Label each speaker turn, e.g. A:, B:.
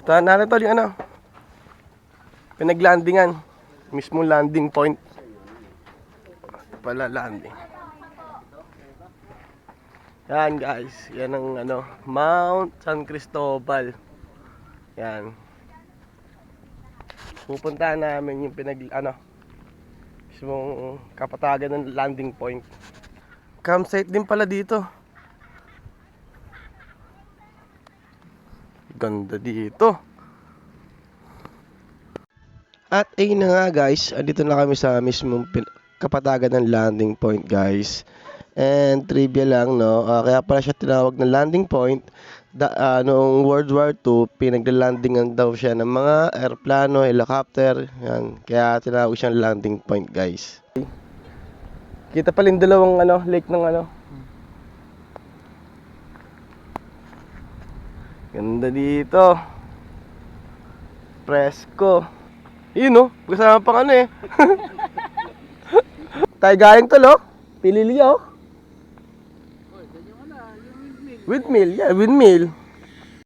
A: Puntahan natin to yung ano, pinaglandingan. Mismong landing point. Pala landing. Yan guys, yan ang ano, Mount San Cristobal. Yan. Pupuntahan namin yung mismong kapatagan ng landing point. Campsite din pala dito. Ganda dito. At ayun na nga guys, andito na kami sa mismong kapatagan ng landing point guys. And trivia lang no, kaya pala siya tinawag na landing point. Noong World War II, pinaglalandingan daw siya ng mga aeroplano, helicopter. Yan, kaya tinawag siyang landing point guys. Kita pala yung dalawang lake ng Ganda dito. Presko. Yun no, kasama pang Tayo galing tol Pilili Windmill, yeah, windmill.